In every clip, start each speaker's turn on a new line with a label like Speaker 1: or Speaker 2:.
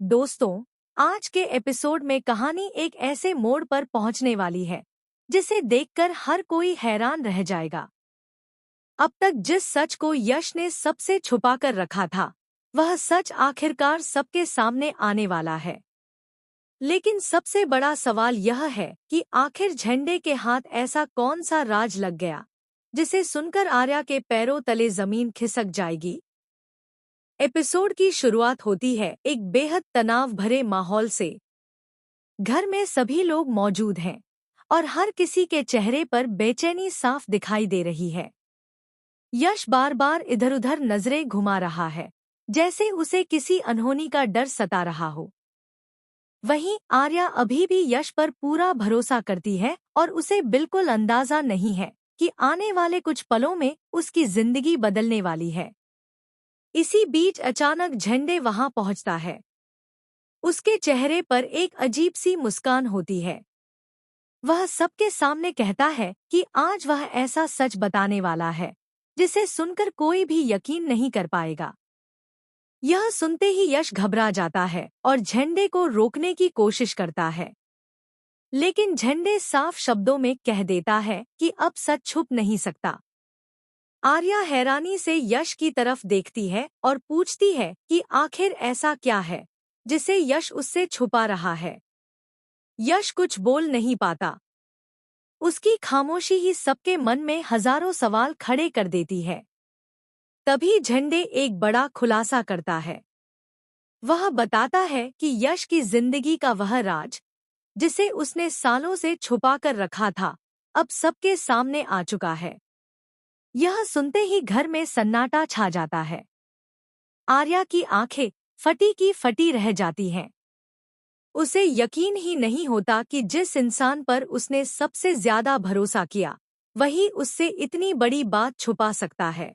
Speaker 1: दोस्तों, आज के एपिसोड में कहानी एक ऐसे मोड़ पर पहुंचने वाली है जिसे देखकर हर कोई हैरान रह जाएगा। अब तक जिस सच को यश ने सबसे छुपाकर रखा था, वह सच आखिरकार सबके सामने आने वाला है। लेकिन सबसे बड़ा सवाल यह है कि आखिर झंडे के हाथ ऐसा कौन सा राज लग गया जिसे सुनकर आर्या के पैरों तले जमीन खिसक जाएगी। एपिसोड की शुरुआत होती है एक बेहद तनाव भरे माहौल से। घर में सभी लोग मौजूद हैं और हर किसी के चेहरे पर बेचैनी साफ दिखाई दे रही है। यश बार बार इधर-उधर नजरें घुमा रहा है, जैसे उसे किसी अनहोनी का डर सता रहा हो। वहीं आर्या अभी भी यश पर पूरा भरोसा करती है और उसे बिल्कुल अंदाजा नहीं है कि आने वाले कुछ पलों में उसकी जिंदगी बदलने वाली है। इसी बीच अचानक झंडे वहां पहुंचता है। उसके चेहरे पर एक अजीब सी मुस्कान होती है। वह सबके सामने कहता है कि आज वह ऐसा सच बताने वाला है जिसे सुनकर कोई भी यकीन नहीं कर पाएगा। यह सुनते ही यश घबरा जाता है और झंडे को रोकने की कोशिश करता है, लेकिन झंडे साफ शब्दों में कह देता है कि अब सच छुप नहीं सकता। आर्या हैरानी से यश की तरफ देखती है और पूछती है कि आखिर ऐसा क्या है जिसे यश उससे छुपा रहा है। यश कुछ बोल नहीं पाता। उसकी खामोशी ही सबके मन में हजारों सवाल खड़े कर देती है। तभी झंडे एक बड़ा खुलासा करता है। वह बताता है कि यश की जिंदगी का वह राज, जिसे उसने सालों से छुपाकर रखा था, अब सबके सामने आ चुका है। यह सुनते ही घर में सन्नाटा छा जाता है। आर्या की आंखें फटी की फटी रह जाती हैं। उसे यकीन ही नहीं होता कि जिस इंसान पर उसने सबसे ज्यादा भरोसा किया, वही उससे इतनी बड़ी बात छुपा सकता है।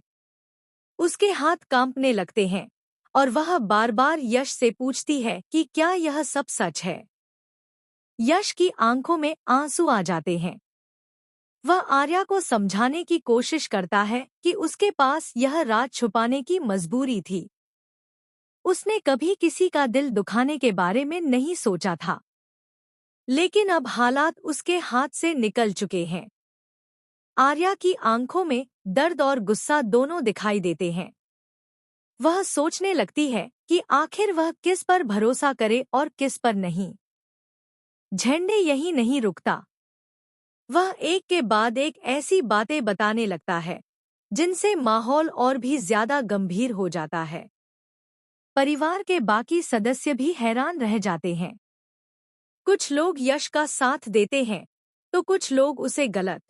Speaker 1: उसके हाथ कांपने लगते हैं और वह बार बार यश से पूछती है कि क्या यह सब सच है। यश की आंखों में आंसू आ जाते हैं। वह आर्या को समझाने की कोशिश करता है कि उसके पास यह राज छुपाने की मजबूरी थी। उसने कभी किसी का दिल दुखाने के बारे में नहीं सोचा था, लेकिन अब हालात उसके हाथ से निकल चुके हैं। आर्या की आंखों में दर्द और गुस्सा दोनों दिखाई देते हैं। वह सोचने लगती है कि आखिर वह किस पर भरोसा करे और किस पर नहीं। झंडे यही नहीं रुकता। वह एक के बाद एक ऐसी बातें बताने लगता है जिनसे माहौल और भी ज्यादा गंभीर हो जाता है। परिवार के बाकी सदस्य भी हैरान रह जाते हैं। कुछ लोग यश का साथ देते हैं तो कुछ लोग उसे गलत